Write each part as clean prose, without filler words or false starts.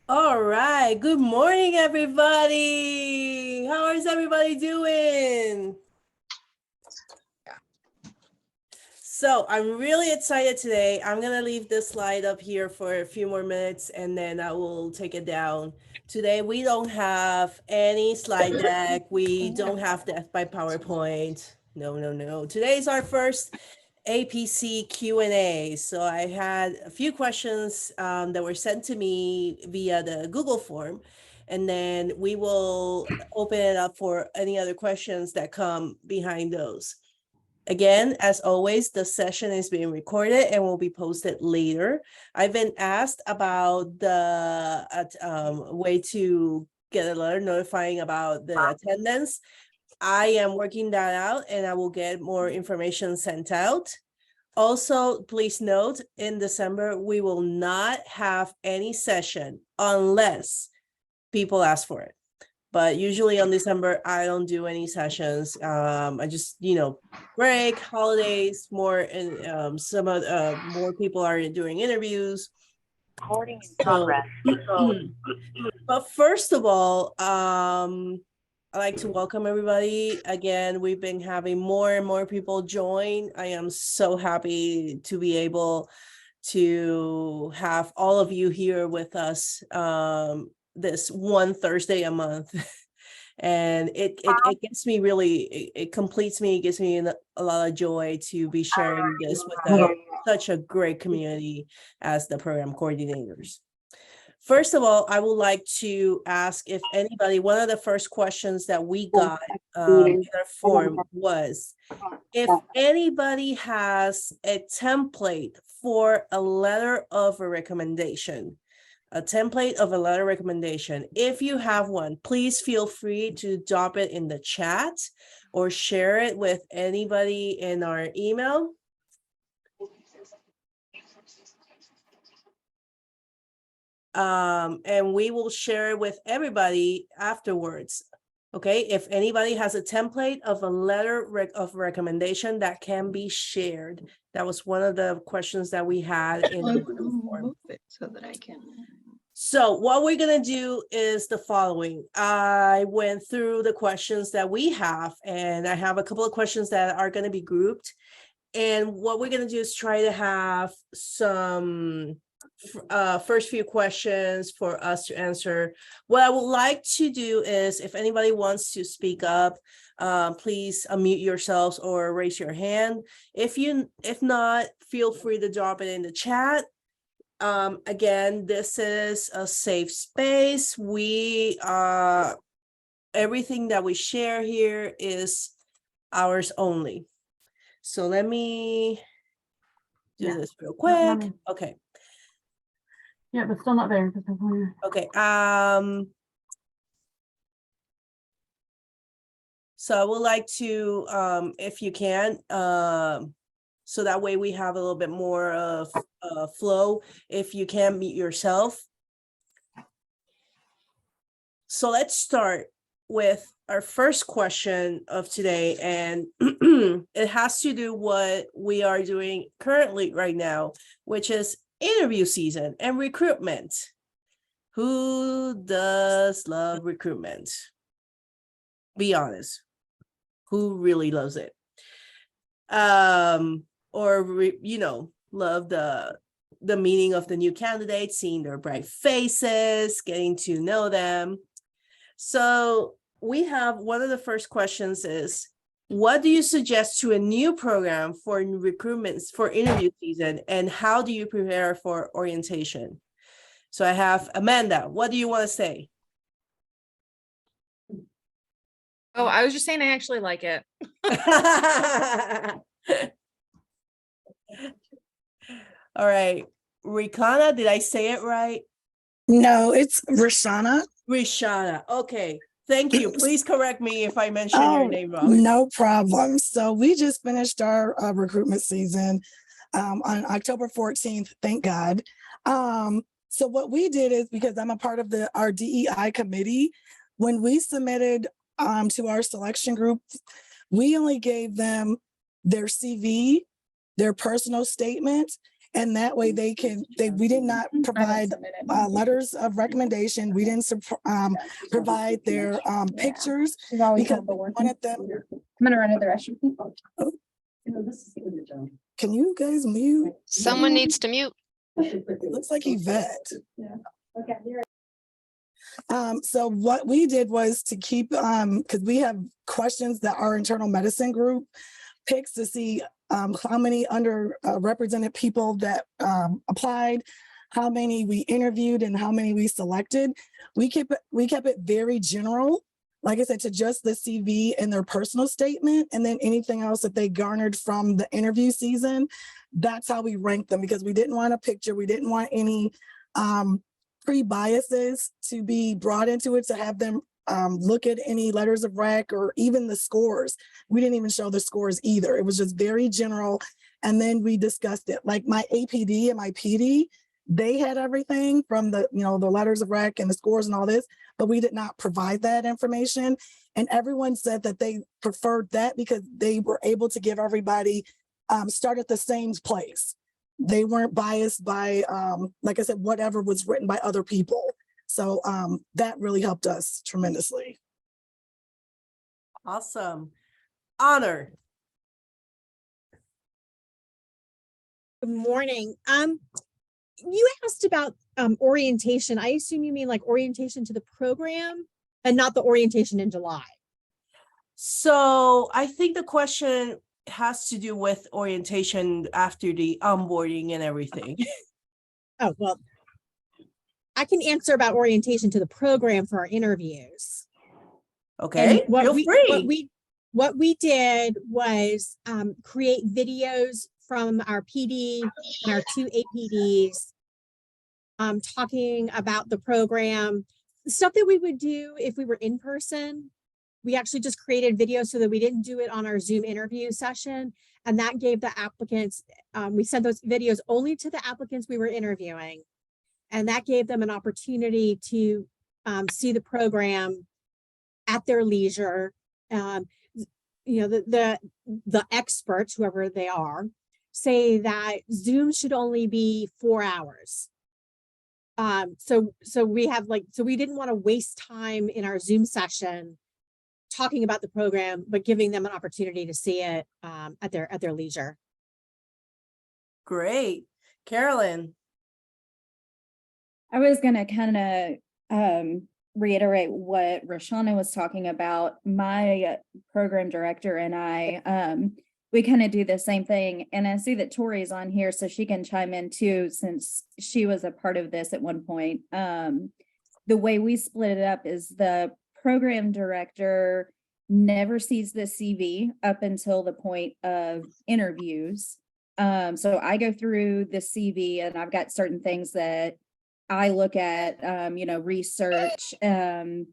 All right. Good morning, everybody. How is everybody doing? So I'm really excited today. I'm going to leave this slide up here for a few more minutes and then I will take it down. Today, we don't have any slide deck. We don't have Death by PowerPoint. No. Today's our first Apc Q A. So I had a few questions that were sent to me via the Google form, and then we will open it up for any other questions that come behind those. Again, as always, the session is being recorded and will be posted later. I've been asked about the way to get a letter notifying about the attendance. I am working that out and I will get more information sent out. Also, please note, in December, we will not have any session unless people ask for it. But usually on December, I don't do any sessions. I just, break, holidays, more, and some of more people are doing interviews. Recording in progress. But first of all, I'd like to welcome everybody. Again, we've been having more and more people join. I am so happy to be able to have all of you here with us this one Thursday a month. And it gets me really, it completes me, it gives me a lot of joy to be sharing this with such a great community as the program coordinators. First of all, I would like to ask if anybody, one of the first questions that we got in our form was, if anybody has a template for a letter of a recommendation, if you have one, please feel free to drop it in the chat or share it with anybody in our email. And we will share it with everybody afterwards. Okay, if anybody has a template of a letter of recommendation that can be shared. That was one of the questions that we had in the form. So that I can. So what we're gonna do is the following. I went through the questions that we have, and I have a couple of questions that are gonna be grouped. And what we're gonna do is try to have some first few questions for us to answer. What I would like to do is, if anybody wants to speak up, please unmute yourselves or raise your hand. If not, feel free to drop it in the chat. Again, this is a safe space. We everything that we share here is ours only. So let me do this real quick. Okay. Yeah, but still not there. Okay. So I would like to, if you can, so that way we have a little bit more of flow, if you can mute yourself. So let's start with our first question of today, and it has to do what we are doing currently right now, which is interview season and recruitment. Who does love recruitment? Be honest. Who really loves it? Love the meeting of the new candidates, seeing their bright faces, getting to know them. So we have one of the first questions is, what do you suggest to a new program for recruitments for interview season, and how do you prepare for orientation? So I have Amanda. What do you want to say? Oh, I was just saying I actually like it. All right. Rikana, did I say it right? No, it's Rashana. Rishana. Okay. Thank you. Please correct me if I mention your name wrong. No problem. So we just finished our recruitment season on October 14th. Thank God. So what we did is, because I'm a part of our DEI committee, when we submitted to our selection group, we only gave them their CV, their personal statement, And that way we did not provide letters of recommendation. We didn't provide their pictures She's always because home we for work. wanted them. I'm gonna run to the restroom. Can you guys mute? Someone needs to mute. It looks like Yvette. Okay. So what we did was to keep, because we have questions that our internal medicine group picks to see how many underrepresented people that applied, how many we interviewed, and how many we selected. We kept it very general, like I said, to just the CV and their personal statement, and then anything else that they garnered from the interview season. That's how we ranked them, because we didn't want a picture. We didn't want any pre-biases to be brought into it, to have them look at any letters of rec or even the scores. We didn't even show the scores either. It was just very general. And then we discussed it. Like my APD and my PD, they had everything from the, the letters of rec and the scores and all this, but we did not provide that information. And everyone said that they preferred that because they were able to give everybody start at the same place. They weren't biased by, like I said, whatever was written by other people. So that really helped us tremendously. Awesome. Honor. Good morning. You asked about orientation. I assume you mean like orientation to the program and not the orientation in July. So I think the question has to do with orientation after the onboarding and everything. Oh, well, I can answer about orientation to the program for our interviews. Okay, And what feel we, free. what we did was create videos from our PD and our 2 APDs talking about the program, stuff that we would do if we were in person. We actually just created videos so that we didn't do it on our Zoom interview session. And that gave the applicants, we sent those videos only to the applicants we were interviewing. And that gave them an opportunity to see the program at their leisure. The experts, whoever they are, say that Zoom should only be 4 hours. So we didn't want to waste time in our Zoom session talking about the program, but giving them an opportunity to see it at their leisure. Great. Carolyn. I was gonna kind of reiterate what Roshana was talking about. My program director and I, we kind of do the same thing. And I see that Tori's on here, so she can chime in too, since she was a part of this at one point. The way we split it up is the program director never sees the CV up until the point of interviews. So I go through the CV and I've got certain things that I look at, research, and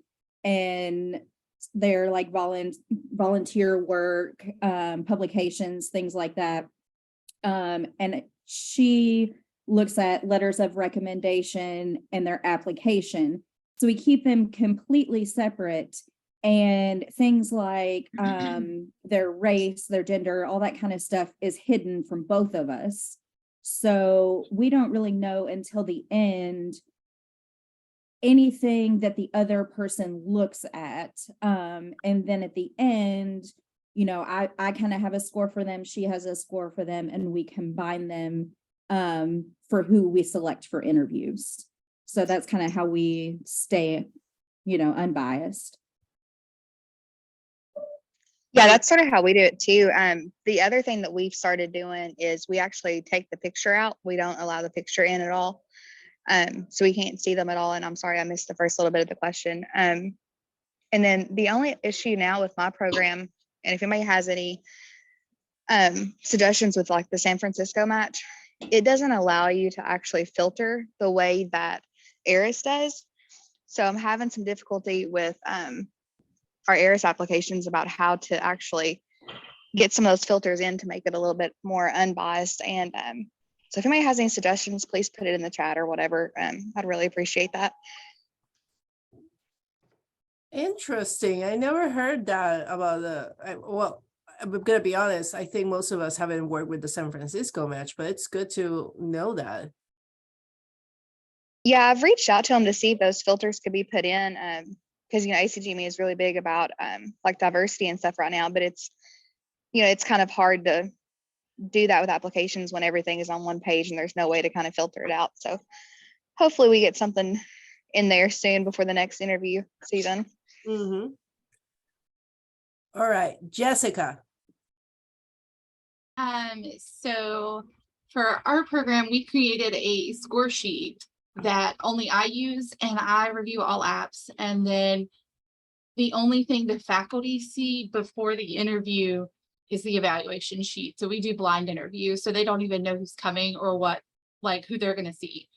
they're like volunteer work, publications, things like that. And she looks at letters of recommendation and their application. So we keep them completely separate, and things like their race, their gender, all that kind of stuff is hidden from both of us. So we don't really know until the end anything that the other person looks at. And then at the end, I kind of have a score for them. She has a score for them, and we combine them for who we select for interviews. So that's kind of how we stay, unbiased. Yeah, that's sort of how we do it too. The other thing that we've started doing is we actually take the picture out. We don't allow the picture in at all. So we can't see them at all. And I'm sorry, I missed the first little bit of the question. And then the only issue now with my program, and if anybody has any suggestions with like the San Francisco match, it doesn't allow you to actually filter the way that ARIS does. So I'm having some difficulty with our ARIS applications about how to actually get some of those filters in to make it a little bit more unbiased. And so if anybody has any suggestions, please put it in the chat or whatever. I'd really appreciate that. Interesting. I never heard that about I'm gonna be honest, I think most of us haven't worked with the San Francisco match, but it's good to know that. Yeah, I've reached out to them to see if those filters could be put in, because ACGME is really big about like diversity and stuff right now, but it's it's kind of hard to do that with applications when everything is on one page and there's no way to kind of filter it out. So hopefully we get something in there soon before the next interview season. Mm-hmm. All right, Jessica. So for our program, we created a score sheet that only I use, and I review all apps. And then the only thing the faculty see before the interview is the evaluation sheet. So we do blind interviews, so they don't even know who's coming or what, like who they're going to see.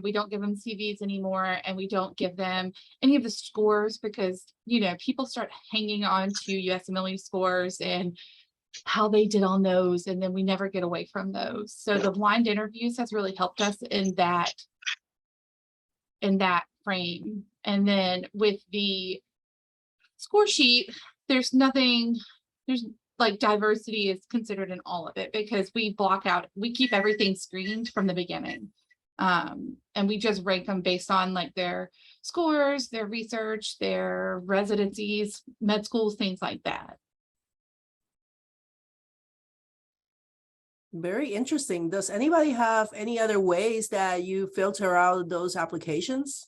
We don't give them CVs anymore, and we don't give them any of the scores because, people start hanging on to USMLE scores and how they did on those, and then we never get away from those. So the blind interviews has really helped us in that frame. And then with the score sheet, there's like diversity is considered in all of it because we keep everything screened from the beginning. And we just rank them based on like their scores, their research, their residencies, med schools, things like that. Very interesting. Does anybody have any other ways that you filter out those applications?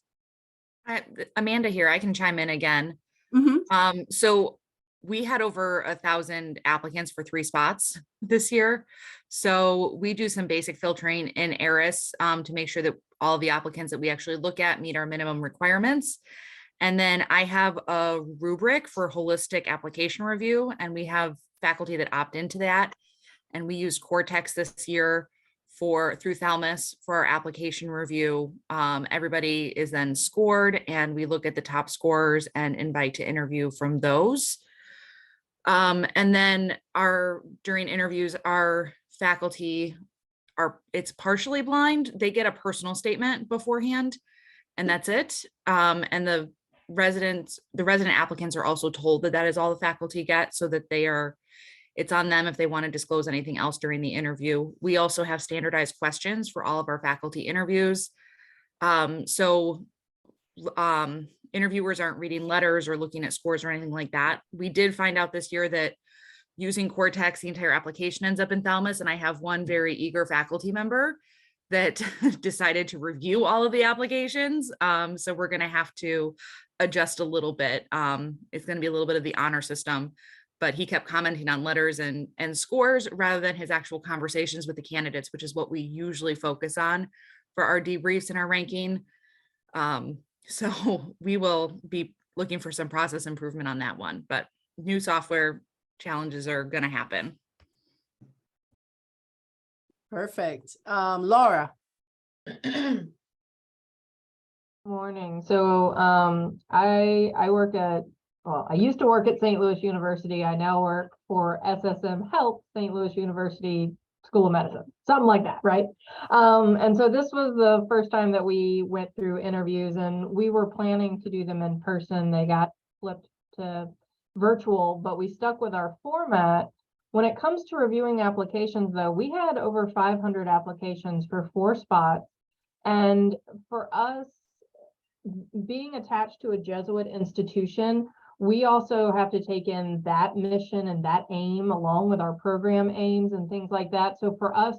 Amanda here, I can chime in again. Mm-hmm. So we had over 1,000 applicants for 3 spots this year. So we do some basic filtering in ARIS to make sure that all the applicants that we actually look at meet our minimum requirements. And then I have a rubric for holistic application review, and we have faculty that opt into that. And we use Cortex this year through Thalamus for our application review. Everybody is then scored, and we look at the top scorers and invite to interview from those. And then during interviews, our faculty it's partially blind. They get a personal statement beforehand, and that's it. And the resident applicants are also told that is all the faculty get, so that it's on them if they want to disclose anything else during the interview. We also have standardized questions for all of our faculty interviews. Interviewers aren't reading letters or looking at scores or anything like that. We did find out this year that using Cortex, the entire application ends up in Thalamus, and I have one very eager faculty member that decided to review all of the applications. So we're going to have to adjust a little bit. It's going to be a little bit of the honor system, but he kept commenting on letters and scores rather than his actual conversations with the candidates, which is what we usually focus on for our debriefs and our ranking. So we will be looking for some process improvement on that one, but new software challenges are going to happen. Perfect. Laura. Morning. So I work I used to work at St. Louis University. I now work for SSM Health, St. Louis University School of Medicine, something like that, right? And so this was the first time that we went through interviews, and we were planning to do them in person. They got flipped to virtual, but we stuck with our format. When it comes to reviewing applications, though, we had over 500 applications for 4 spots. And for us, being attached to a Jesuit institution, we also have to take in that mission and that aim along with our program aims and things like that. So for us,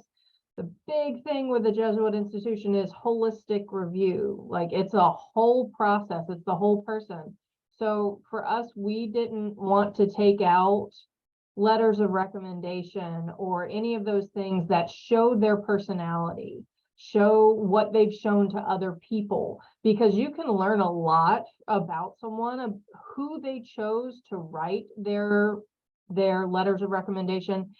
the big thing with the Jesuit institution is holistic review. Like, it's a whole process. It's the whole person. So for us, we didn't want to take out letters of recommendation or any of those things that show their personality, show what they've shown to other people, because you can learn a lot about someone, who they chose to write their letters of recommendation,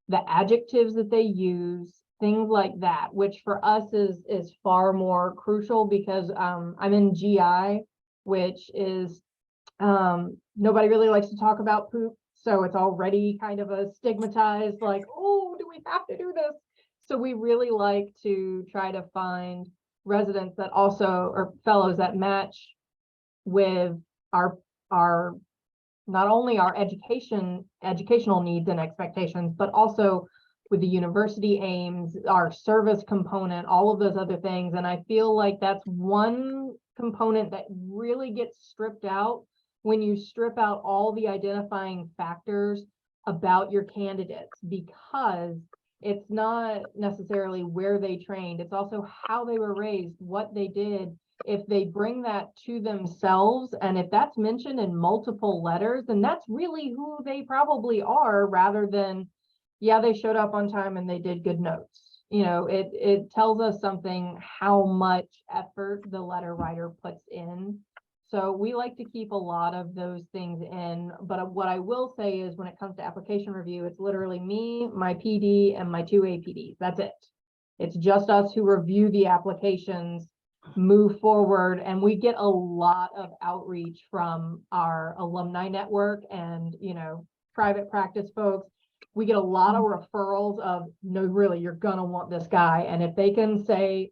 the adjectives that they use, things like that, which for us is far more crucial because I'm in GI, which is nobody really likes to talk about poop. So it's already kind of a stigmatized, like, oh, do we have to do this? So we really like to try to find residents that also, or fellows that match with our not only our educational needs and expectations, but also with the university aims, our service component, all of those other things. And I feel like that's one component that really gets stripped out when you strip out all the identifying factors about your candidates, because it's not necessarily where they trained, it's also how they were raised, what they did. If they bring that to themselves, and if that's mentioned in multiple letters, then that's really who they probably are, rather than, yeah, they showed up on time and they did good notes. You know, it tells us something how much effort the letter writer puts in. So we like to keep a lot of those things in, but what I will say is when it comes to application review, it's literally me, my PD, and my 2 APDs. That's it. It's just us who review the applications, move forward, and we get a lot of outreach from our alumni network and, you know, private practice folks. We get a lot of referrals of, no, really, you're gonna want this guy. And if they can say,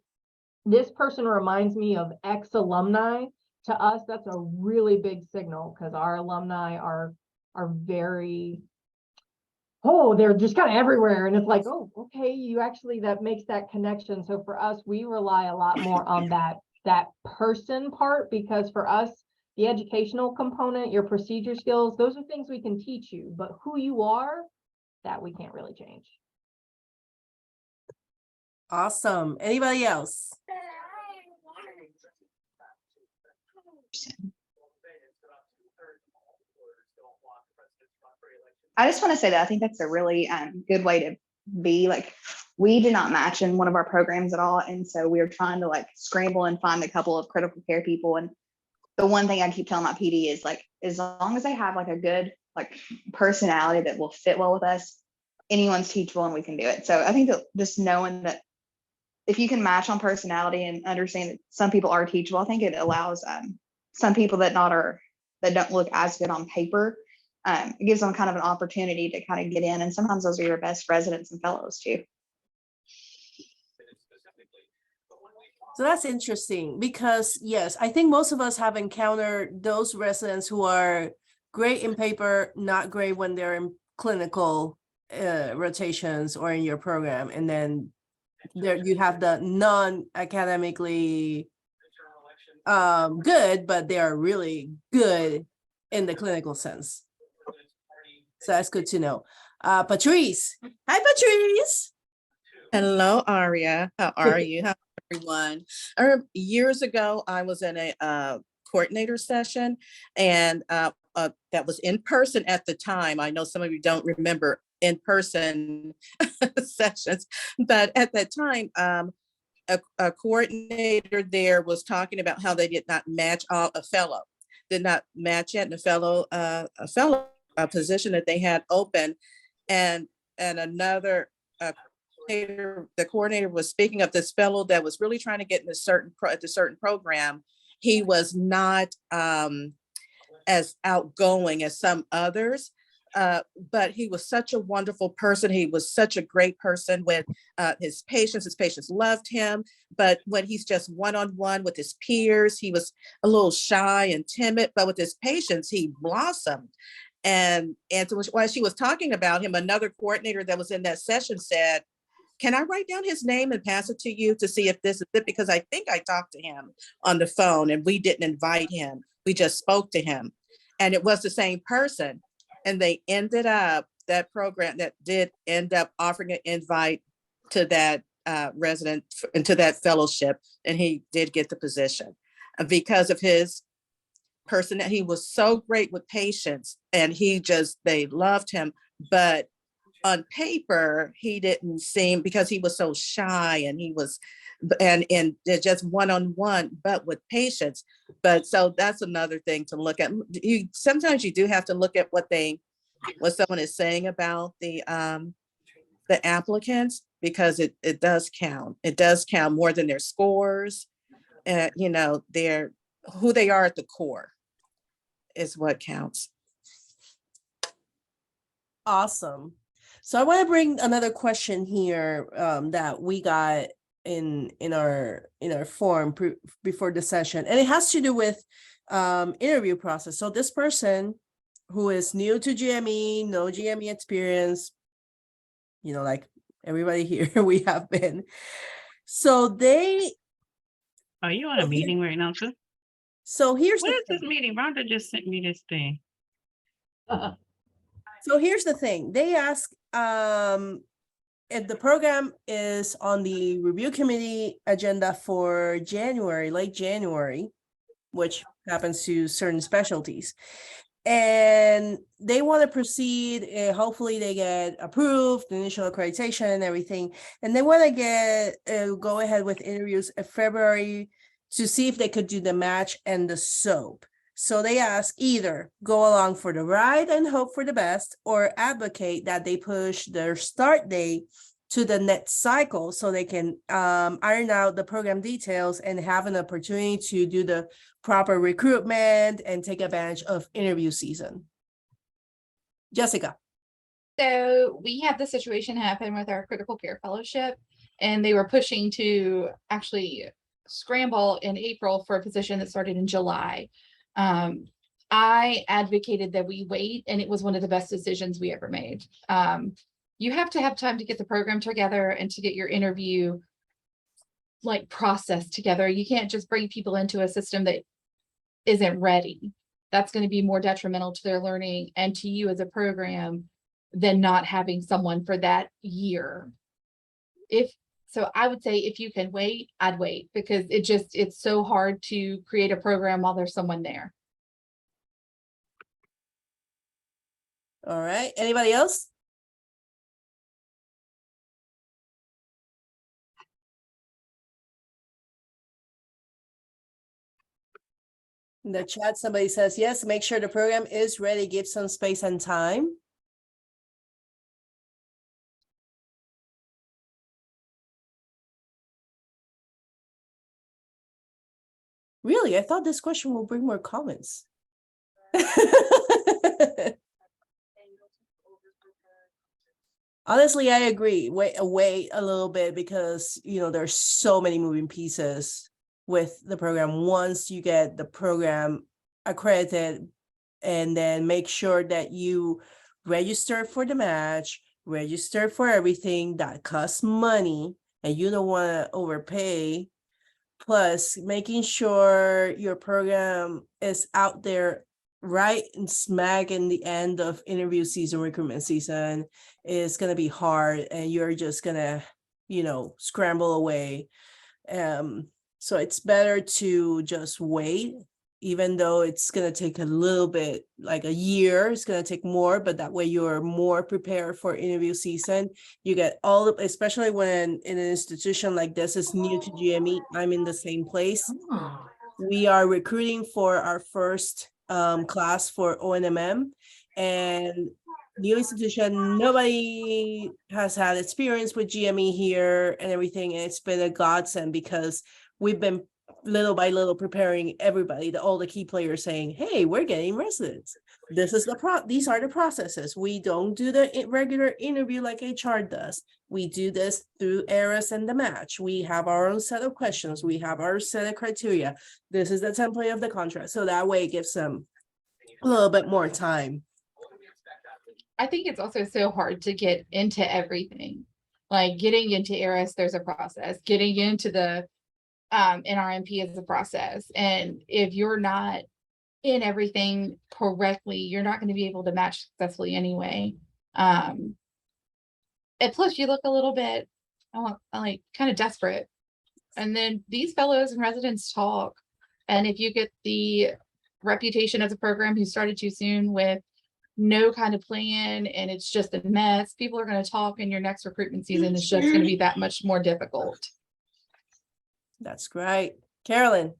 this person reminds me of X alumni, to us, that's a really big signal, because our alumni are very, oh, they're just kind of everywhere. And it's like, oh, okay, you actually, that makes that connection. So for us, we rely a lot more on that person part, because for us, the educational component, your procedure skills, those are things we can teach you, but who you are, that we can't really change. Awesome. Anybody else? I just want to say that I think that's a really good way to be. Like, we did not match in one of our programs at all. And so we were trying to like scramble and find a couple of critical care people. And the one thing I keep telling my PD is like, as long as they have like a good like personality that will fit well with us, anyone's teachable and we can do it. So I think that just knowing that if you can match on personality and understand that some people are teachable, I think it allows some people that don't look as good on paper. It gives them kind of an opportunity to kind of get in, and sometimes those are your best residents and fellows too. So that's interesting, because yes, I think most of us have encountered those residents who are great in paper, not great when they're in clinical rotations or in your program. And then there you have the non-academically good, but they are really good in the clinical sense. So that's good to know. Patrice. Hi, Patrice. Hello, Aria. How are you? How everyone? Years ago, I was in a coordinator session, and that was in person at the time. I know some of you don't remember in-person sessions, but at that time, a coordinator there was talking about how they did not match a fellow yet, a position that they had open, and another the coordinator was speaking of this fellow that was really trying to get in a certain program. He was not as outgoing as some others, but he was such a wonderful person. He was such a great person with his patients. His patients loved him, but when he's just one-on-one with his peers, he was a little shy and timid, but with his patients, he blossomed. And so while she was talking about him, another coordinator that was in that session said, "Can I write down his name and pass it to you to see if this is it? Because I think I talked to him on the phone and we didn't invite him. We just spoke to him." And it was the same person. And they ended up, that program that did end up offering an invite to that resident into that fellowship. And he did get the position because of his person. He was so great with patients, and they loved him. But on paper, he didn't seem, because he was so shy and he was, and just one-on-one, but with patients. But so that's another thing to look at. Sometimes you do have to look at what someone is saying about the applicants, because it does count. It does count more than their scores. Who they are at the core is what counts. Awesome. So I want to bring another question here that we got in our form before the session, and it has to do with interview process. So this person who is new to GME, no GME experience, you know, like everybody here, we have been. So they, Are you on a meeting right now too? so here's What the is this thing. meeting? Rhonda just sent me this thing. So here's the thing. They ask if the program is on the review committee agenda for January, late January, which happens to certain specialties. And they want to proceed, hopefully they get approved, the initial accreditation and everything. And they want to get, go ahead with interviews in February to see if they could do the match and the soap. So they ask either go along for the ride and hope for the best, or advocate that they push their start date to the next cycle so they can iron out the program details and have an opportunity to do the proper recruitment and take advantage of interview season. Jessica. So we had this situation happen with our critical care fellowship, and they were pushing to actually scramble in April for a position that started in July. I advocated that we wait, and it was one of the best decisions we ever made. You have to have time to get the program together and to get your interview like process together. You can't just bring people into a system that isn't ready. That's going to be more detrimental to their learning and to you as a program than not having someone for that year. So I would say if you can wait, I'd wait, because it's so hard to create a program while there's someone there. All right. Anybody else? In the chat, somebody says, yes, make sure the program is ready, give some space and time. Really, I thought this question will bring more comments. Honestly, I agree. Wait a little bit, because you know there's so many moving pieces with the program. Once you get the program accredited, and then make sure that you register for the match, register for everything that costs money, and you don't want to overpay. Plus, making sure your program is out there right and smack in the end of interview season, recruitment season, is going to be hard, and you're just going to, you know, scramble away. So it's better to just wait, even though it's going to take a little bit, like a year, it's going to take more, but that way you're more prepared for interview season. You get all the, especially when in an institution like this is new to GME, I'm in the same place. We are recruiting for our first class for ONMM, and new institution, nobody has had experience with GME here and everything. And it's been a godsend, because we've been little by little preparing everybody, all the key players, saying, hey, we're getting residents. This is these are the processes. We don't do the regular interview like HR does. We do this through ARIS and the match. We have our own set of questions. We have our set of criteria. This is the template of the contract. So that way it gives them a little bit more time. I think it's also so hard to get into everything. Like getting into ARIS, there's a process. Getting into the NRMP is a process. And if you're not in everything correctly, you're not going to be able to match successfully anyway. And plus you look a little bit like kind of desperate. And then these fellows and residents talk. And if you get the reputation as a program who started too soon with no kind of plan and it's just a mess, people are going to talk, and your next recruitment season is just going to be that much more difficult. That's great. Carolyn.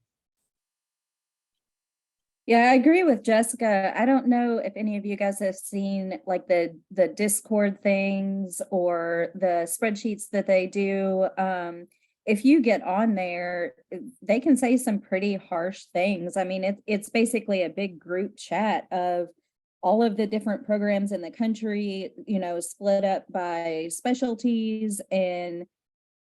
Yeah, I agree with Jessica. I don't know if any of you guys have seen like the Discord things or the spreadsheets that they do. If you get on there, they can say some pretty harsh things. I mean, it's basically a big group chat of all of the different programs in the country, you know, split up by specialties. And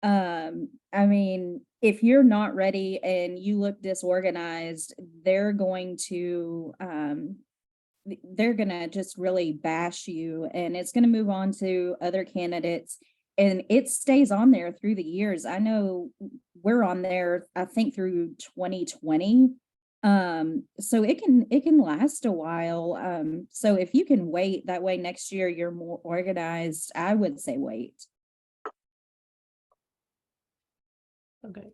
I mean, if you're not ready and you look disorganized, they're going to they're gonna just really bash you, and it's gonna move on to other candidates, and it stays on there through the years. I know we're on there, I think through 2020. So it can last a while. So if you can wait, that way next year you're more organized, I would say wait. Okay.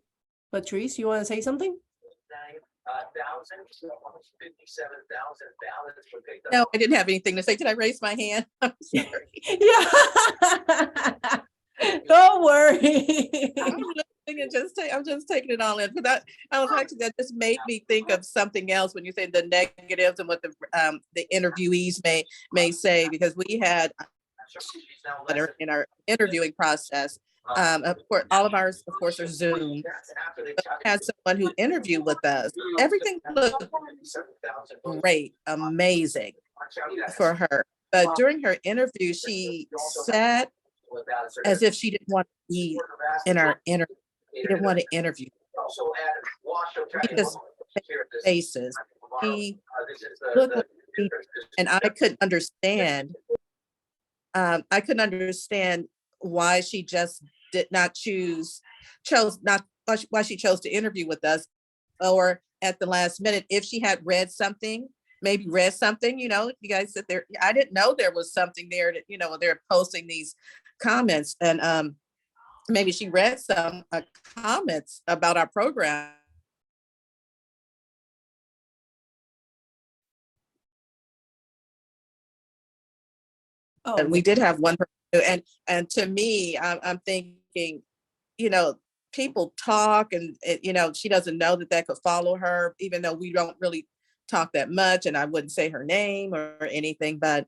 Patrice, you want to say something? No, I didn't have anything to say. Did I raise my hand? I'm sorry. Yeah. Don't worry. I'm listening and I'm just taking it all in. But I was actually, that just made me think of something else when you say the negatives and what the interviewees may say, because we had in our interviewing process, of course, all of ours, of course, are Zoom. But we had someone who interviewed with us. Everything looked great, amazing for her. But during her interview, she sat as if she didn't want to be in our interview. She didn't want to interview. She just faces. She looked like and I couldn't understand. I couldn't understand why she just did not chose not why she chose to interview with us, or at the last minute, if she had read something, maybe read something, you guys sit there. I didn't know there was something there that, they're posting these comments, and maybe she read some comments about our program. Oh, And we did have one person, and to me, I'm thinking, people talk, and she doesn't know that could follow her, even though we don't really talk that much, and I wouldn't say her name or anything, but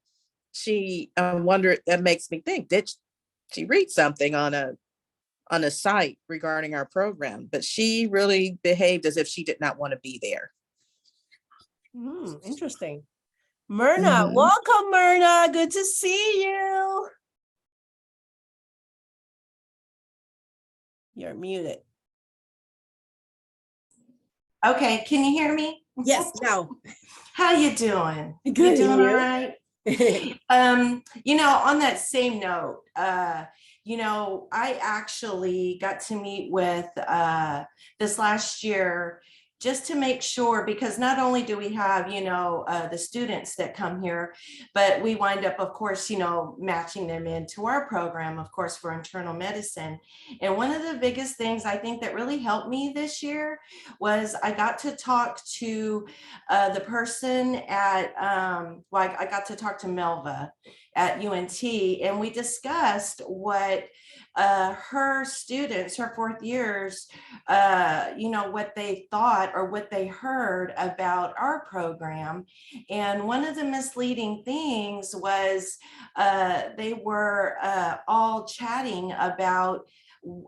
I wonder, that makes me think, did she read something on a site regarding our program? But she really behaved as if she did not want to be there. Interesting. Myrna, welcome, Myrna. Good to see you. You're muted. Okay, can you hear me? Yes, now. How you doing? Good, You doing you? all right? On that same note, I actually got to meet with this last year just to make sure, because not only do we have, the students that come here, but we wind up, of course, matching them into our program, of course, for internal medicine. And one of the biggest things I think that really helped me this year was I got to talk to the person at, I got to talk to Melva at UNT, and we discussed what her students, her fourth years, what they thought or what they heard about our program. And one of the misleading things was they were all chatting about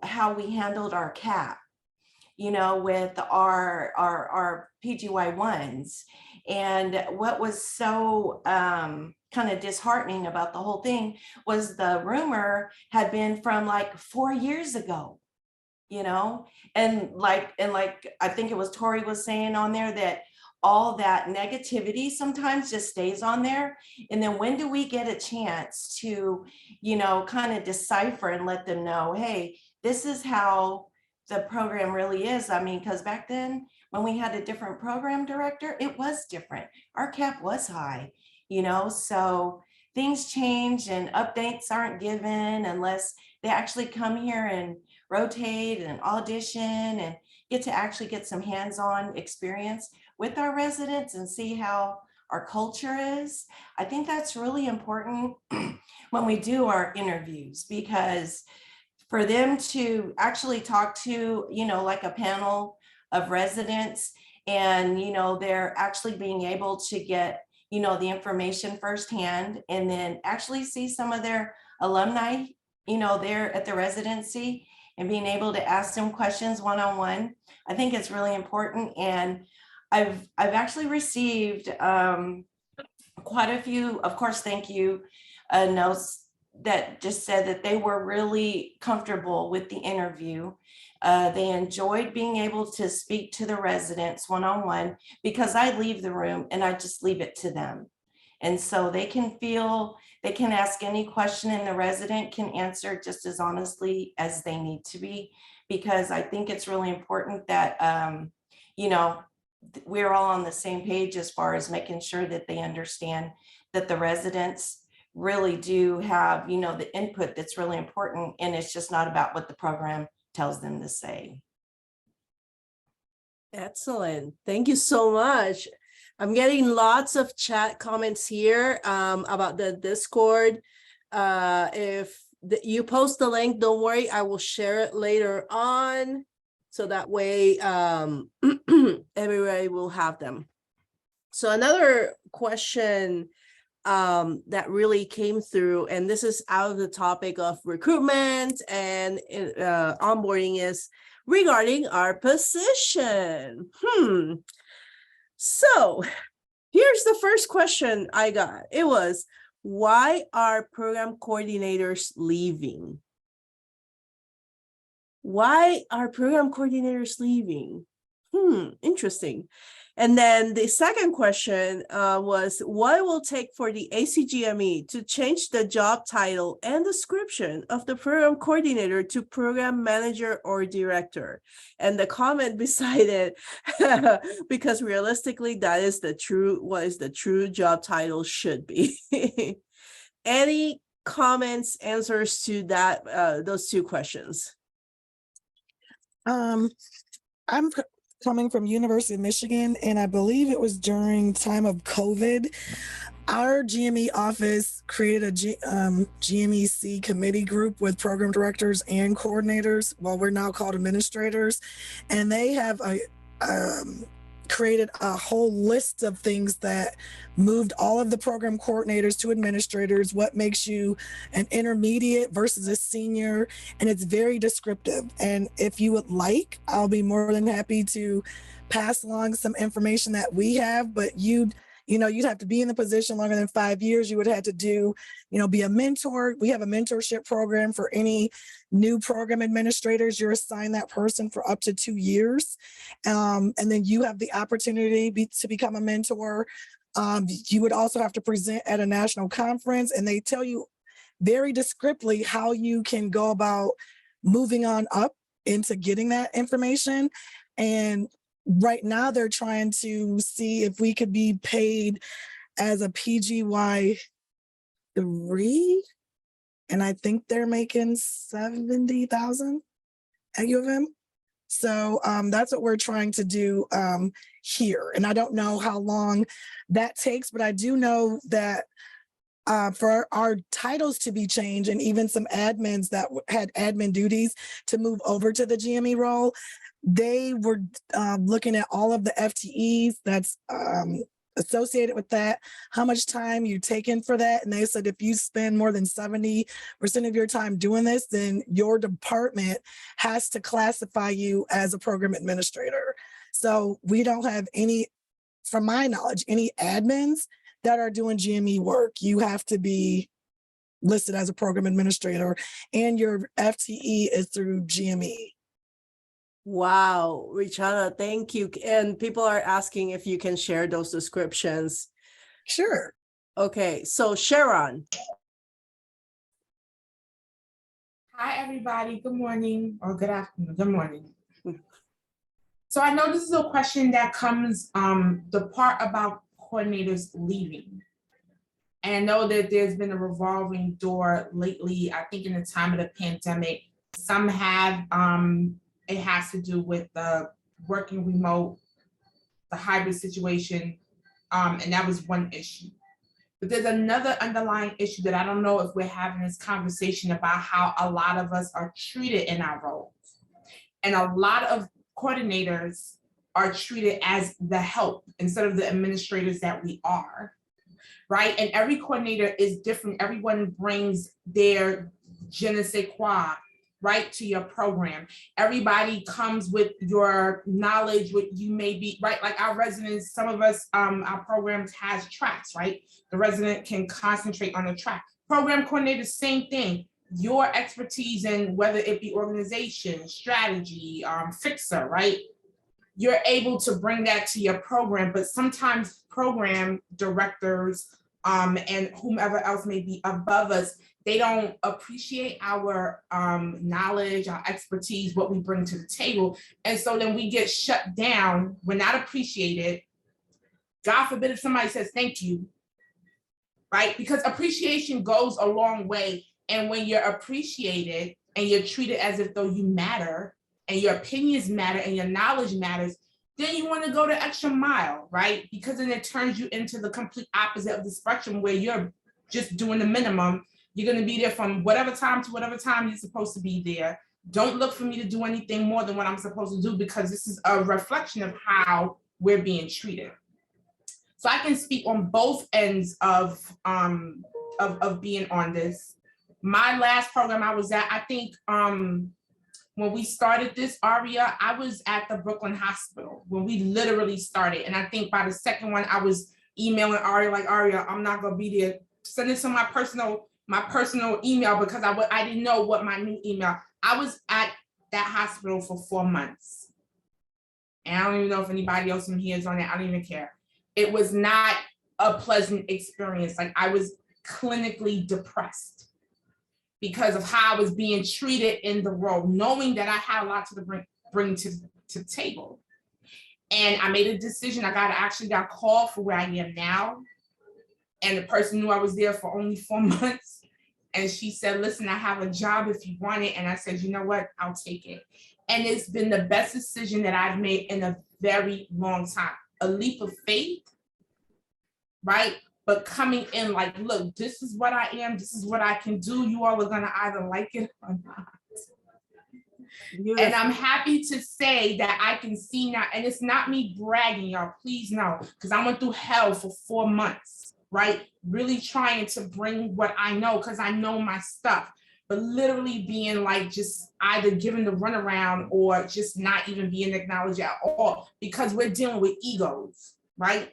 how we handled our CAP, with our PGY1s. And what was so kind of disheartening about the whole thing was the rumor had been from like 4 years ago, and like I think it was Tori was saying on there that all that negativity sometimes just stays on there. And then when do we get a chance to, kind of decipher and let them know, hey, this is how the program really is? I mean, because back then when we had a different program director, it was different. Our cap was high, so things change and updates aren't given unless they actually come here and rotate and audition and get to actually get some hands-on experience with our residents and see how our culture is. I think that's really important when we do our interviews, because for them to actually talk to, like a panel of residents, and, they're actually being able to get, the information firsthand, and then actually see some of their alumni, there at the residency, and being able to ask them questions one-on-one. I think it's really important. And I've actually received quite a few, of course, thank you notes that just said that they were really comfortable with the interview. They enjoyed being able to speak to the residents one-on-one, because I leave the room and I just leave it to them. And so they can ask any question and the resident can answer just as honestly as they need to be, because I think it's really important that, we're all on the same page as far as making sure that they understand that the residents really do have, the input that's really important. And it's just not about what the program tells them to say. Excellent. Thank you so much. I'm getting lots of chat comments here about the Discord. If you post the link, don't worry, I will share it later on. So that way everybody will have them. So another question that really came through, and this is out of the topic of recruitment and onboarding, is regarding our position. So here's the first question I got. It was, why are program coordinators leaving? Why are program coordinators leaving? Interesting. And then the second question was, what will it take for the ACGME to change the job title and description of the program coordinator to program manager or director? And the comment beside it, because realistically, that is what is the true job title should be. Any comments, answers to that, those two questions? I'm coming from University of Michigan, and I believe it was during time of COVID. Our GME office created a GMEC committee group with program directors and coordinators. Well, we're now called administrators, and they have created a whole list of things that moved all of the program coordinators to administrators, what makes you an intermediate versus a senior, and it's very descriptive. And if you would like, I'll be more than happy to pass along some information that we have, but you'd have to be in the position longer than 5 years. You would have to do, be a mentor. We have a mentorship program for any new program administrators. You're assigned that person for up to 2 years. And then you have the opportunity to become a mentor. You would also have to present at a national conference, and they tell you very descriptively how you can go about moving on up into getting that information. And right now they're trying to see if we could be paid as a PGY 3, and I think they're making $70,000 at U of M. So that's what we're trying to do here. And I don't know how long that takes, but I do know that for our titles to be changed, and even some admins that had admin duties to move over to the GME role, they were looking at all of the FTEs that's associated with that, how much time you're taking for that. And they said, if you spend more than 70% of your time doing this, then your department has to classify you as a program administrator. So we don't have any, from my knowledge, any admins that are doing GME work. You have to be listed as a program administrator, and your FTE is through GME. Wow, Richana, thank you. And people are asking if you can share those descriptions. Sure. Okay, so Sharon. Hi, everybody. Good morning or good afternoon. Good morning. So I know this is a question that comes the part about coordinators leaving. And I know that there's been a revolving door lately. I think in the time of the pandemic, some have it has to do with the working remote, the hybrid situation, and that was one issue. But there's another underlying issue that I don't know if we're having this conversation about, how a lot of us are treated in our roles. And a lot of coordinators are treated as the help instead of the administrators that we are, right? And every coordinator is different. Everyone brings their je ne sais quoi, right, to your program. Everybody comes with your knowledge, what you may be, right? Like our residents, some of us, our programs has tracks, right? The resident can concentrate on the track. Program coordinator, same thing. Your expertise in whether it be organization, strategy, fixer, right? You're able to bring that to your program, but sometimes program directors and whomever else may be above us, they don't appreciate our knowledge, our expertise, what we bring to the table. And so then we get shut down. We're not appreciated. God forbid if somebody says thank you, right? Because appreciation goes a long way. And when you're appreciated and you're treated as if though you matter and your opinions matter and your knowledge matters, then you want to go the extra mile, right? Because then it turns you into the complete opposite of the spectrum where you're just doing the minimum. You're going to be there from whatever time to whatever time you're supposed to be there. Don't look for me to do anything more than what I'm supposed to do, because this is a reflection of how we're being treated. So I can speak on both ends of being on this. My last program I was at, I think when we started this, Aria, I was at the Brooklyn Hospital when we literally started. And I think by the second one, I was emailing Aria, like, Aria, I'm not gonna be there. Send it to my personal email, because I didn't know what my new email. I was at that hospital for 4 months. And I don't even know if anybody else from here is on it. I don't even care. It was not a pleasant experience. Like, I was clinically depressed because of how I was being treated in the role, knowing that I had a lot to bring to the table. And I made a decision. I actually got called for where I am now. And the person knew I was there for only 4 months. And she said, listen, I have a job if you want it. And I said, you know what? I'll take it. And it's been the best decision that I've made in a very long time. A leap of faith, right? But coming in like, look, this is what I am. This is what I can do. You all are going to either like it or not. And I'm happy to say that I can see now, and it's not me bragging, y'all, please know, because I went through hell for 4 months, right? Really trying to bring what I know, because I know my stuff, but literally being like just either given the runaround or just not even being acknowledged at all, because we're dealing with egos, right?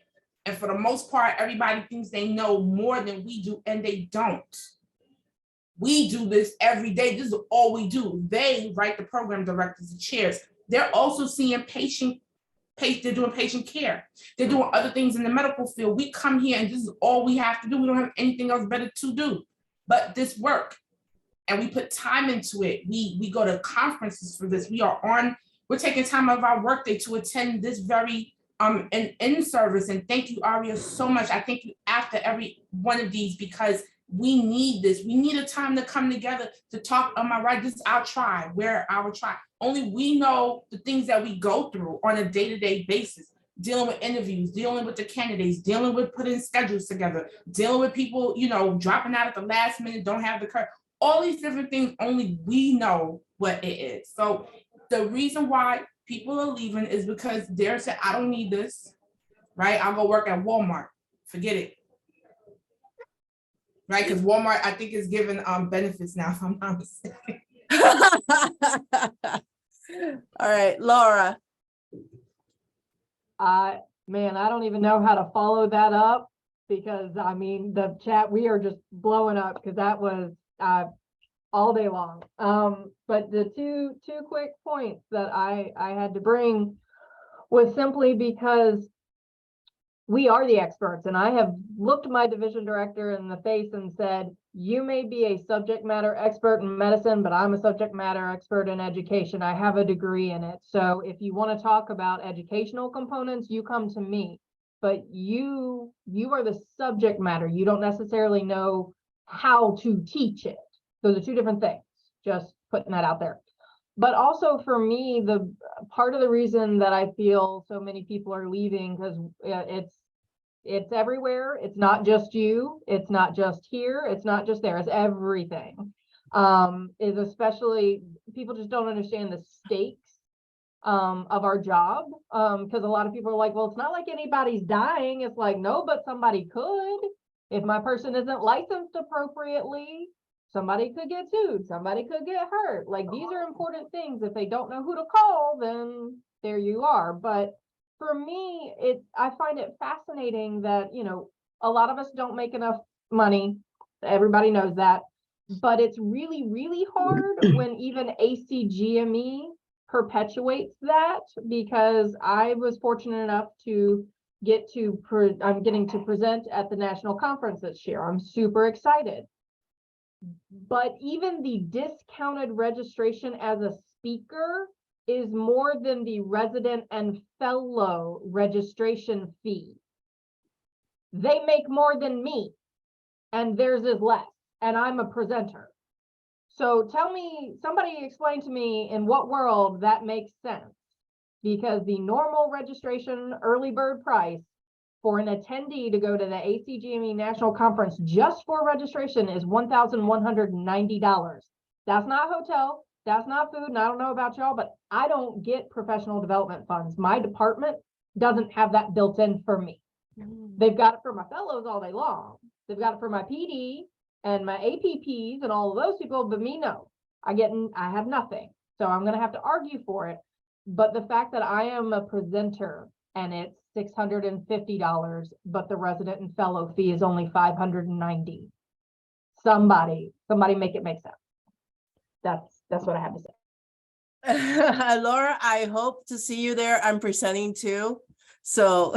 And for the most part, everybody thinks they know more than we do, and they don't. We do this every day. This is all we do. They, right, the program directors, the chairs, they're also seeing they're doing patient care. They're doing other things in the medical field. We come here and this is all we have to do. We don't have anything else better to do but this work. And we put time into it. We go to conferences for this. We're taking time out of our workday to attend this very in service. And thank you, Aria, so much. I thank you after every one of these, because we need this. We need a time to come together to talk. Am I right? This is our tribe. We're our tribe. Only we know the things that we go through on a day-to-day basis, dealing with interviews, dealing with the candidates, dealing with putting schedules together, dealing with people, dropping out at the last minute, don't have the courage. All these different things, only we know what it is. So the reason why people are leaving is because they're saying, I don't need this, right? I'll go work at Walmart. Forget it. Right, because Walmart, I think, is giving benefits now, if I'm not mistaken. All right, Laura. Man, I don't even know how to follow that up, because I mean, the chat, we are just blowing up, because that was all day long. But the two quick points that I had to bring was simply because we are the experts, and I have looked my division director in the face and said, you may be a subject matter expert in medicine, but I'm a subject matter expert in education. I have a degree in it. So if you want to talk about educational components, you come to me, but you are the subject matter. You don't necessarily know how to teach it. Those are two different things, just putting that out there. But also for me, the part of the reason that I feel so many people are leaving, because it's everywhere. It's not just you. It's not just here. It's not just there. It's everything. Is especially people just don't understand the stakes of our job. Because a lot of people are like, well, it's not like anybody's dying. It's like, no, but somebody could. If my person isn't licensed appropriately, somebody could get sued. Somebody could get hurt. Like, these are important things. If they don't know who to call, then there you are. But for me, I find it fascinating that, a lot of us don't make enough money. Everybody knows that. But it's really, really hard when even ACGME perpetuates that, because I was fortunate enough to I'm getting to present at the national conference this year. I'm super excited. But even the discounted registration as a speaker is more than the resident and fellow registration fee. They make more than me, and theirs is less, and I'm a presenter. So somebody explain to me in what world that makes sense, because the normal registration early bird price for an attendee to go to the ACGME National Conference just for registration is $1,190. That's not hotel, that's not food, and I don't know about y'all, but I don't get professional development funds. My department doesn't have that built in for me. They've got it for my fellows all day long. They've got it for my PD and my APPs and all of those people, but me, no. I have nothing. So I'm gonna have to argue for it. But the fact that I am a presenter and it's $650, but the resident and fellow fee is only $590. Somebody make it make sense. That's what I have to say. Laura, I hope to see you there. I'm presenting too. So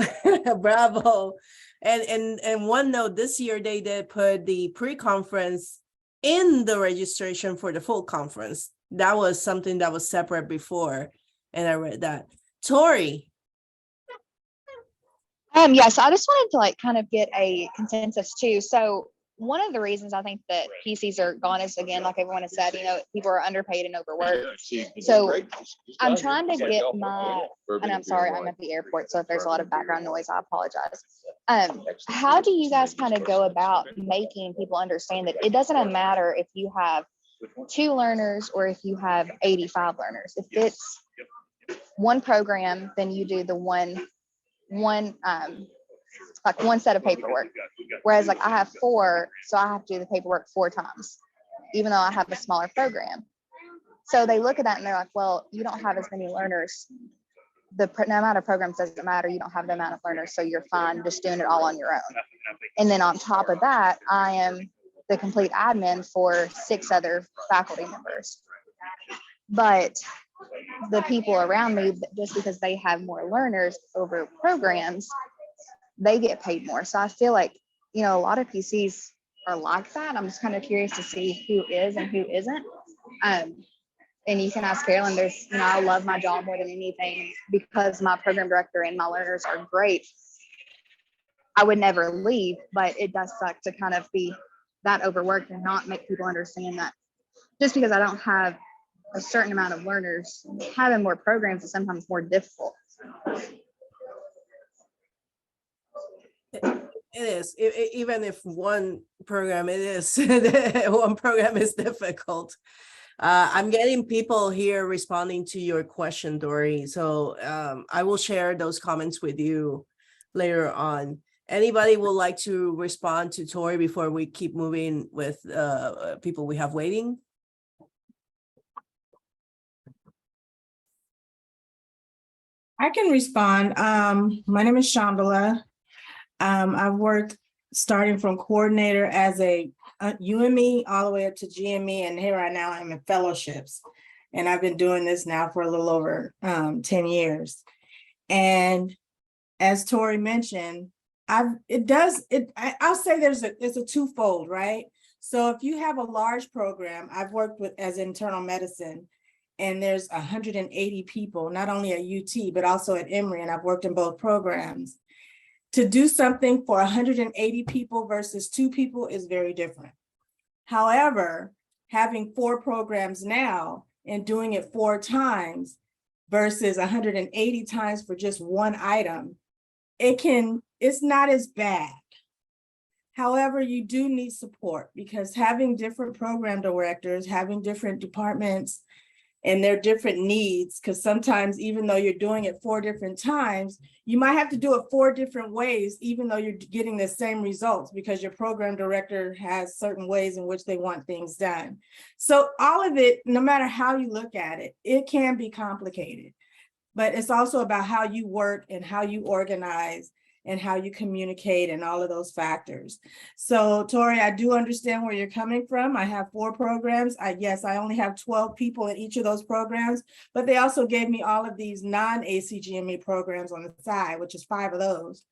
bravo. And one note, this year they did put the pre-conference in the registration for the full conference. That was something that was separate before. And I read that. Tori. Yes, I just wanted to like kind of get a consensus too. So one of the reasons I think that PCs are gone is, again, like everyone has said, people are underpaid and overworked. So I'm trying to get and I'm sorry, I'm at the airport, so if there's a lot of background noise, I apologize. How do you guys kind of go about making people understand that it doesn't matter if you have 2 learners or if you have 85 learners? If it's one program, then you do the one set of paperwork. Whereas like I have 4, so I have to do the paperwork 4 times, even though I have a smaller program. So they look at that and they're like, well, you don't have as many learners. The amount of programs doesn't matter. You don't have the amount of learners, so you're fine just doing it all on your own. And then on top of that, I am the complete admin for 6 other faculty members. But the people around me, just because they have more learners over programs, they get paid more. So I feel like, a lot of PCs are like that. I'm just kind of curious to see who is and who isn't. And you can ask Carolyn, I love my job more than anything because my program director and my learners are great. I would never leave, but it does suck to kind of be that overworked and not make people understand that just because I don't have a certain amount of learners, having more programs is sometimes more difficult. It is, even if one program it is, one program is difficult. I'm getting people here responding to your question, Dory. So I will share those comments with you later on. Anybody would like to respond to Tori before we keep moving with people we have waiting? I can respond. My name is Chandala. I've worked starting from coordinator as a UME all the way up to GME, and here right now I'm in fellowships. And I've been doing this now for a little over 10 years. And as Tori mentioned, I'll say it's a twofold, right? So if you have a large program, I've worked with as internal medicine, and there's 180 people, not only at UT, but also at Emory, and I've worked in both programs. To do something for 180 people versus 2 people is very different. However, having 4 programs now and doing it 4 times versus 180 times for just one item, it's not as bad. However, you do need support because having different program directors, having different departments and their different needs, because sometimes even though you're doing it 4 different times, you might have to do it 4 different ways, even though you're getting the same results because your program director has certain ways in which they want things done. So all of it, no matter how you look at it, it can be complicated, but it's also about how you work and how you organize and how you communicate and all of those factors. So Tori, I do understand where you're coming from. I have 4 programs. Yes, I only have 12 people in each of those programs, but they also gave me all of these non-ACGME programs on the side, which is 5 of those.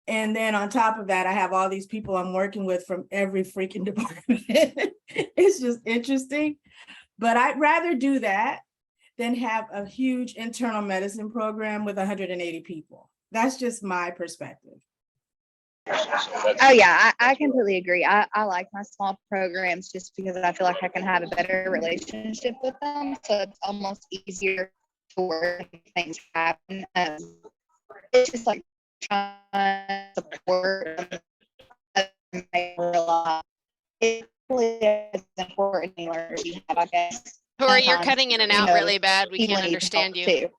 And then on top of that, I have all these people I'm working with from every freaking department. It's just interesting, but I'd rather do that than have a huge internal medicine program with 180 people. That's just my perspective. Oh yeah, I completely agree. I like my small programs just because I feel like I can have a better relationship with them. So it's almost easier to work when things happen. It's just like trying to support them and make them realize it really is important to learn to have, I guess. Tori, you're Sometimes, cutting in and you out know, really bad. We people can't need help understand you. too.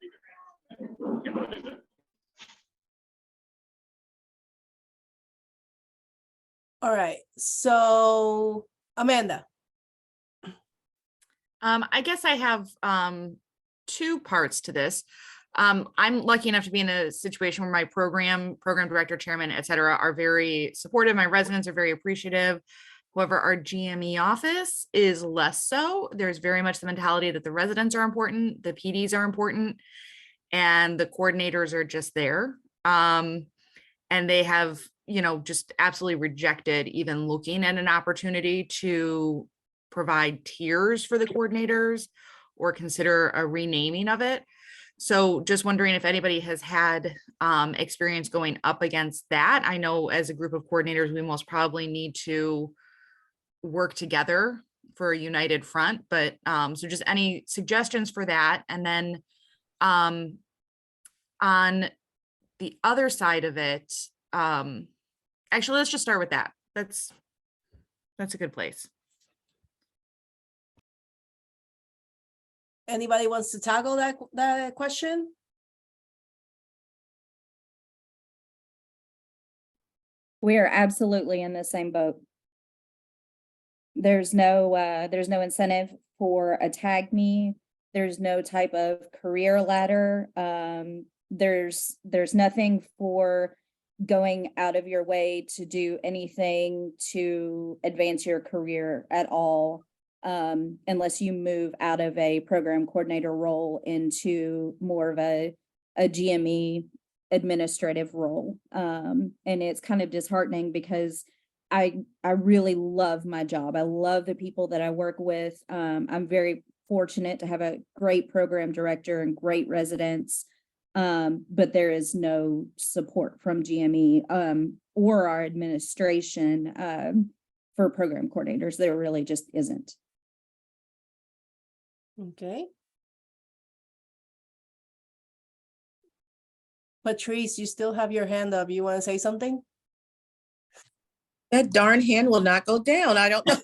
All right, so Amanda. I guess I have 2 parts to this. I'm lucky enough to be in a situation where my program director, chairman, et cetera, are very supportive. My residents are very appreciative. However, our GME office is less so. There's very much the mentality that the residents are important, the PDs are important, and the coordinators are just there. And they have, just absolutely rejected even looking at an opportunity to provide tiers for the coordinators or consider a renaming of it. So just wondering if anybody has had experience going up against that. I know as a group of coordinators, we most probably need to work together for a united front, but so just any suggestions for that. And then on the other side of it, actually, let's just start with that. That's a good place. Anybody wants to tackle that question? We are absolutely in the same boat. There's no incentive for a tag me. There's no type of career ladder. There's nothing for going out of your way to do anything to advance your career at all, unless you move out of a program coordinator role into more of a GME administrative role. And it's kind of disheartening because I really love my job. I love the people that I work with. I'm very fortunate to have a great program director and great residents. But there is no support from GME or our administration for program coordinators. There really just isn't. Okay. Patrice, you still have your hand up. You want to say something? That darn hand will not go down. I don't know.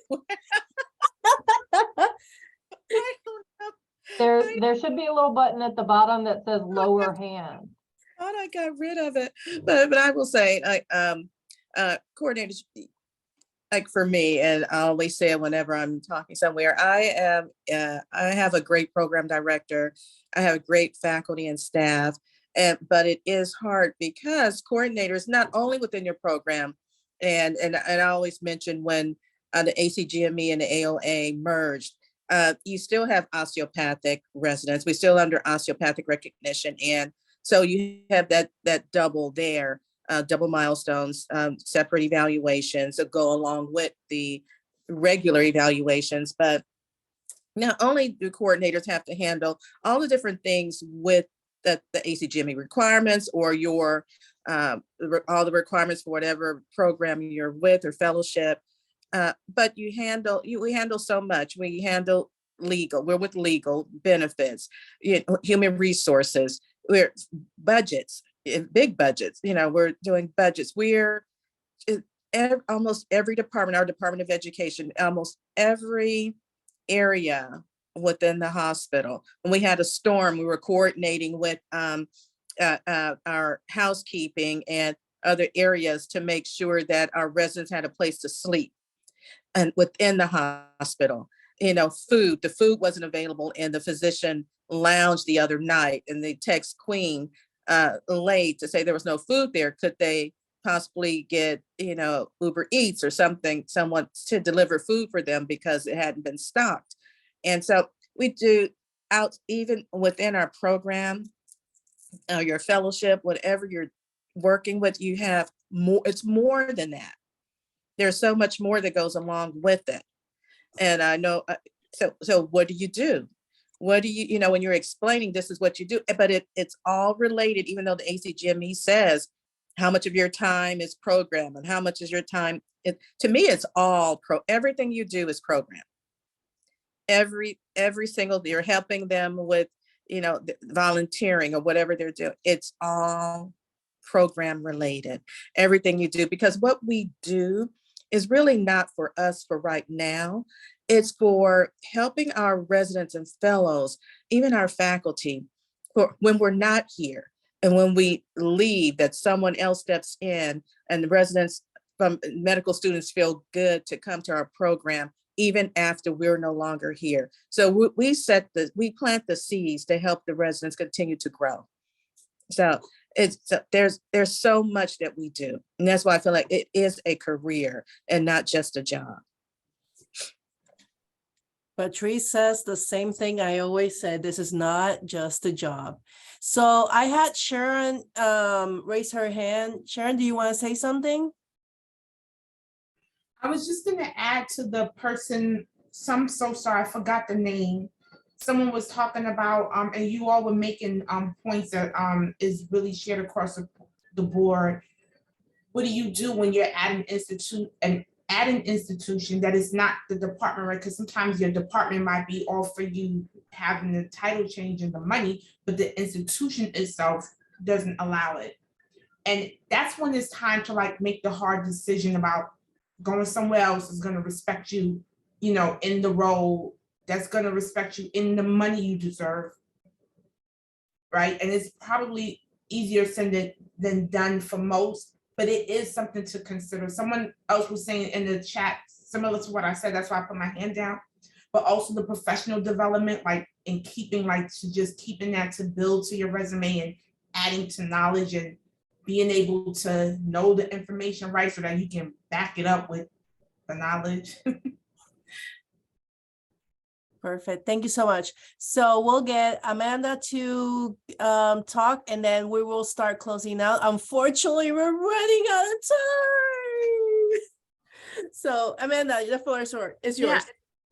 There should be a little button at the bottom that says lower hand. Thought I got rid of it, but I will say, coordinators, like for me, and I always say it whenever I'm talking somewhere, I have a great program director. I have a great faculty and staff, but it is hard because coordinators, not only within your program, and I always mention when the ACGME and the AOA merged, you still have osteopathic residents. We still under osteopathic recognition, and so you have that double there, double milestones, separate evaluations that go along with the regular evaluations. But not only do coordinators have to handle all the different things with the ACGME requirements or your all the requirements for whatever program you're with or fellowship, but we handle so much. We handle legal, we're with legal benefits, human resources, we're budgets, big budgets, we're doing budgets. We're almost every department, our Department of Education, almost every area within the hospital. When we had a storm, we were coordinating with our housekeeping and other areas to make sure that our residents had a place to sleep. And within the hospital, food, the food wasn't available in the physician lounge the other night, and they text Queen late to say there was no food there, could they possibly get, Uber Eats or someone to deliver food for them because it hadn't been stocked? And so we do out even within our program, your fellowship, whatever you're working with, you have more, it's more than that. There's so much more that goes along with it. And I know, so what do you do? What do you, when you're explaining this is what you do, but it's all related, even though the ACGME says how much of your time is program and how much is your time. To me, it's all everything you do is program. Every single, you're helping them with, volunteering or whatever they're doing. It's all program related, everything you do, because what we do is really not for us for right now. It's for helping our residents and fellows, even our faculty, for when we're not here and when we leave, that someone else steps in and the residents from medical students feel good to come to our program even after we're no longer here. So we plant the seeds to help the residents continue to grow. So there's so much that we do. And that's why I feel like it is a career and not just a job. Patrice says the same thing I always said, this is not just a job. So I had Sharon raise her hand. Sharon, do you want to say something? I was just gonna add to the person, I'm so sorry, I forgot the name. Someone was talking about, and you all were making points that is really shared across the board. What do you do when you're at an institution that is not the department, right? Because sometimes your department might be all for you having the title change and the money, but the institution itself doesn't allow it. And that's when it's time to like make the hard decision about going somewhere else is going to respect you, in the role, that's going to respect you in the money you deserve, right? And it's probably easier said than done for most, but it is something to consider. Someone else was saying in the chat, similar to what I said, that's why I put my hand down, but also the professional development, like in keeping, like to just keeping that to build to your resume and adding to knowledge and being able to know the information right so that you can back it up with the knowledge. Perfect. Thank you so much. So we'll get Amanda to talk and then we will start closing out. Unfortunately, we're running out of time. So Amanda, the floor is yours. Yeah,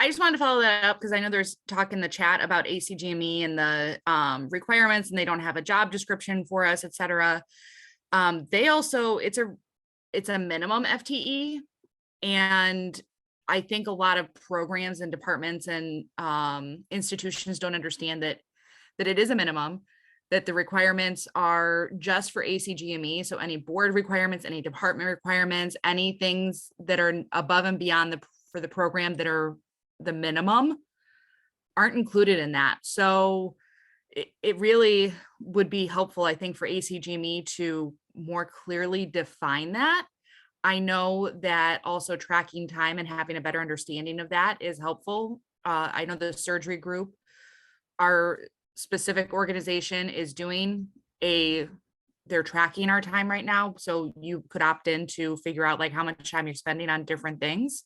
I just wanted to follow that up because I know there's talk in the chat about ACGME and the requirements, and they don't have a job description for us, et cetera. They also, it's a minimum FTE. And I think a lot of programs and departments and institutions don't understand that it is a minimum, that the requirements are just for ACGME. So any board requirements, any department requirements, any things that are above and beyond for the program that are the minimum aren't included in that. So it really would be helpful, I think, for ACGME to more clearly define that. I know that also tracking time and having a better understanding of that is helpful. I know the surgery group, our specific organization is doing they're tracking our time right now. So you could opt in to figure out like how much time you're spending on different things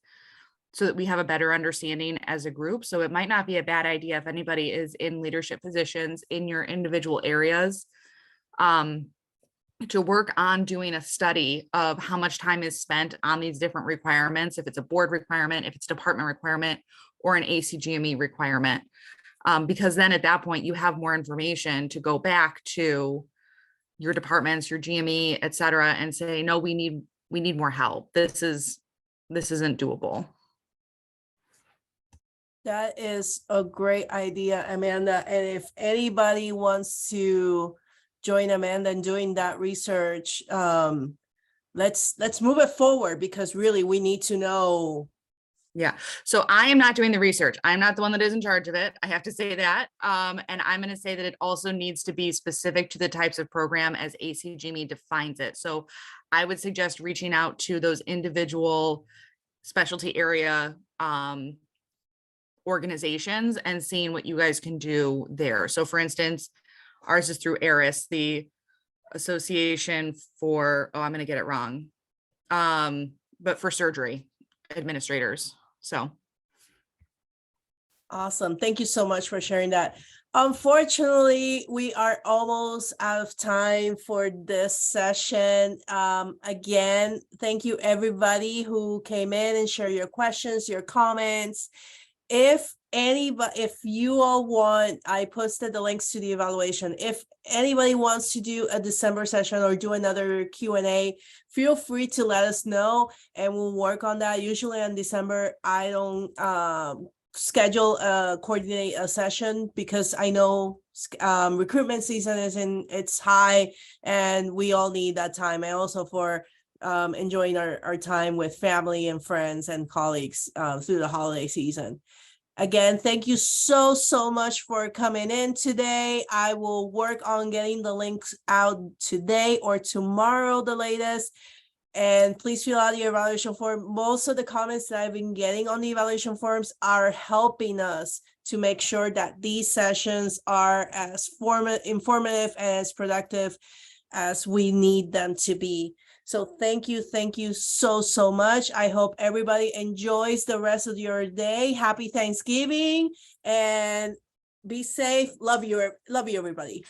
so that we have a better understanding as a group. So it might not be a bad idea if anybody is in leadership positions in your individual areas, to work on doing a study of how much time is spent on these different requirements, if it's a board requirement, if it's department requirement, or an ACGME requirement. Because then at that point, you have more information to go back to your departments, your GME, et cetera, and say, no, we need more help. This isn't doable. That is a great idea, Amanda. And if anybody wants to join Amanda in doing that research, let's move it forward because really we need to know. Yeah. So I am not doing the research. I'm not the one that is in charge of it. I have to say that. And I'm going to say that it also needs to be specific to the types of program as ACGME defines it. So I would suggest reaching out to those individual specialty area organizations and seeing what you guys can do there. So for instance, ours is through ARIS, the Association for, oh, I'm gonna get it wrong. But for surgery administrators. So Awesome. Thank you so much for sharing that. Unfortunately, we are almost out of time for this session. Again, thank you everybody who came in and shared your questions, your comments. If you all want, I posted the links to the evaluation. If anybody wants to do a December session or do another Q&A, feel free to let us know and we'll work on that. Usually in December, I don't coordinate a session because I know recruitment season it's high and we all need that time, and also for enjoying our time with family and friends and colleagues through the holiday season. Again, thank you so much for coming in today. I will work on getting the links out today or tomorrow, the latest. And please fill out your evaluation form. Most of the comments that I've been getting on the evaluation forms are helping us to make sure that these sessions are as informative and as productive as we need them to be. So thank you so much. I hope everybody enjoys the rest of your day. Happy Thanksgiving and be safe. Love you everybody.